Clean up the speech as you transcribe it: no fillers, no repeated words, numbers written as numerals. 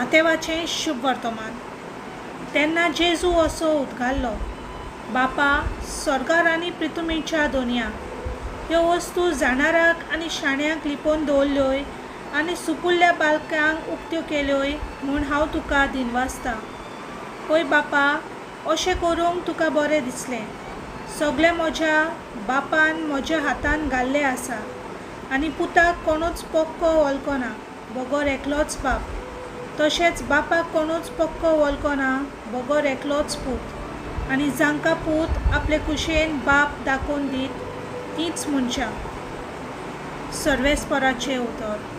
मातेवाचें शुभ वर्तमान। तेन्ना जेजू असो उद्गारलो, बापा, स्वर्गार आनी पृथ्वीच्या दोनया ह्यो वस्तू जाणाराक आनी शाण्यांक लिपोवन दवरल्योय आनी सुपुल्ल्या बालकांक उक्त्यो केल्योय म्हूण हांव तुका दिनवासतां। पळय बापा, अशें करूंक तुका बरें दिसलें। सगळें म्हज्या बापान म्हज्या हातान घाल्लें आसा आनी पुताक कोणूच पक्को वळखो ना, बगोर एकलोच बाप। तशेंच बापाक कोणूच पक्को वळखो ना, बगोर एकलोच पूत। आनी जांकां पूत आपले कुशेन बाप दाखोवन दीत तींच मनशां। सर्वेस्पराचें उतर।